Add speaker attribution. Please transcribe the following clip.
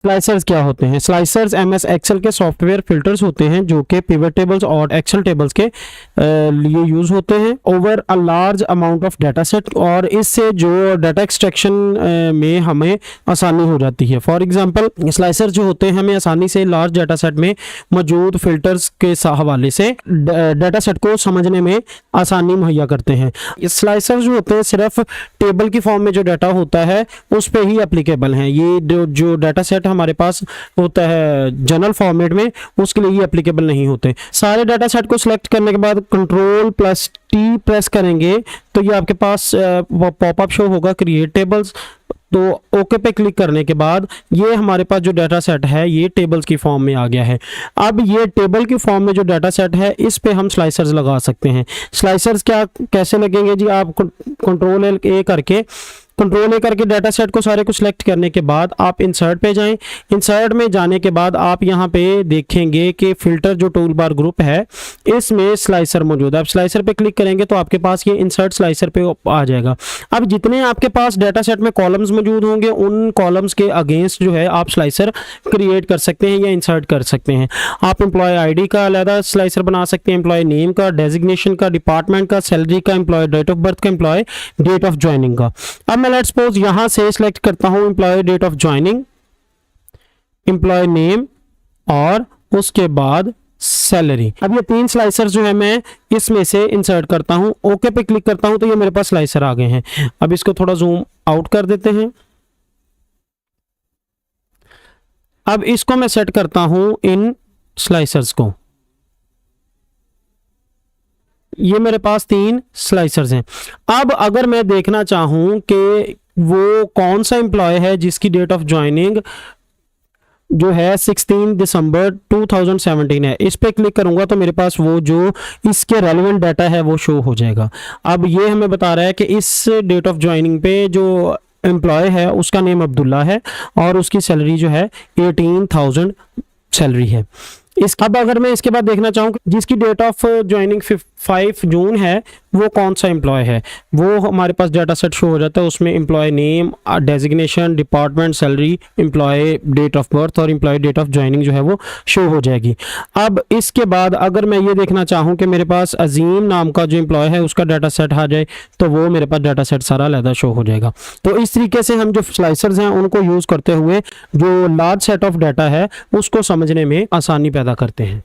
Speaker 1: Slicers क्या होते हैं? स्लाइसर्स एमएस एक्सेल के सॉफ्टवेयर फिल्टर्स होते हैं जो कि पिवट टेबल्स और एक्सेल टेबल्स के लिए यूज होते हैं over a large amount of data set, और इससे जो डाटा एक्सट्रैक्शन में हमें आसानी हो जाती है। फॉर एग्जांपल स्लाइसर जो होते हैं हमें आसानी से लार्ज डाटा सेट में मौजूद फिल्टर्स के हवाले से डाटा सेट को समझने में आसानी मुहैया करते हैं। स्लाइसर जो होते हैं सिर्फ टेबल की फॉर्म में जो डाटा होता है उस पर ही एप्लीकेबल हैं। ये जो डाटा सेट हमारे पास होता है जनरल फॉर्मेट में, उसके लिए ये एप्लीकेबल नहीं होते। सारे डाटा सेट को सिलेक्ट करने के बाद Ctrl+T प्रेस करेंगे तो ये आपके पास पॉपअप शो होगा क्रिएट टेबल्स। तो ओके पे क्लिक करने के बाद ये हमारे पास जो डाटा सेट है ये टेबल्स की फॉर्म में आ गया है। अब ये टेबल की फॉर्म में जो डाटा सेट है इस पे हम स्लाइसर्स लगा सकते हैं। स्लाइसर्स कैसे लगेंगे जी? आप कंट्रोल ए करके डाटा सेट को सारे को सिलेक्ट करने के बाद आप इंसर्ट पे जाएं। इंसर्ट में जाने के बाद आप यहाँ पे देखेंगे कि फिल्टर जो टूल बार ग्रुप है इसमें स्लाइसर मौजूद है। आप स्लाइसर पे क्लिक करेंगे तो आपके पास ये इंसर्ट स्लाइसर पे आ जाएगा। अब जितने आपके पास डाटा सेट में कॉलम्स मौजूद होंगे उन कॉलम्स के अगेंस्ट जो है आप स्लाइसर क्रिएट कर सकते हैं या इंसर्ट कर सकते हैं। आप एम्प्लॉय आईडी का अलग स्लाइसर बना सकते हैं, एम्प्लॉय नेम का, डेजिग्नेशन का, डिपार्टमेंट का, सैलरी का, एम्प्लॉय डेट ऑफ बर्थ का, एम्प्लॉय डेट ऑफ ज्वाइनिंग का। अब मैं लेट्स सपोज यहां से सिलेक्ट करता हूं employ date of joining, employ name और उसके बाद सैलरी। अब ये 3 स्लाइसर जो है मैं इसमें से इंसर्ट करता हूं, ओके पे क्लिक करता हूं तो ये मेरे पास स्लाइसर आ गए हैं। अब इसको थोड़ा जूम आउट कर देते हैं। अब इसको मैं सेट करता हूं इन स्लाइसर्स को। ये मेरे पास 3 स्लाइसर्स हैं। अब अगर मैं देखना चाहूं कि वो कौन सा एम्प्लॉय है जिसकी डेट ऑफ ज्वाइनिंग जो है 16 दिसंबर 2017 है, इस पे क्लिक करूंगा तो मेरे पास वो जो इसके रेलेवेंट डाटा है वो शो हो जाएगा। अब ये हमें बता रहा है कि इस डेट ऑफ ज्वाइनिंग पे जो एम्प्लॉय है उसका नेम अब्दुल्ला है और उसकी सैलरी जो है 18,000 सैलरी है। अब अगर मैं इसके बाद देखना चाहूँ जिसकी डेट ऑफ ज्वाइनिंग 5 जून है वो कौन सा एम्प्लॉय है, वो हमारे पास डाटा सेट शो हो जाता है। उसमें employ name, designation, department, salary, employ date of birth और एम्प्लॉय डेट ऑफ ज्वाइनिंग जो है वो शो हो जाएगी। अब इसके बाद अगर मैं ये देखना चाहूँ कि मेरे पास अजीम नाम का जो एम्प्लॉय है उसका डाटा सेट आ जाए तो वो मेरे पास डाटा सेट सारा अलग शो हो जाएगा। तो इस तरीके से हम जो स्लाइसर्स हैं उनको यूज़ करते हुए जो लार्ज सेट ऑफ डाटा है उसको समझने में आसानी पैदा करते हैं।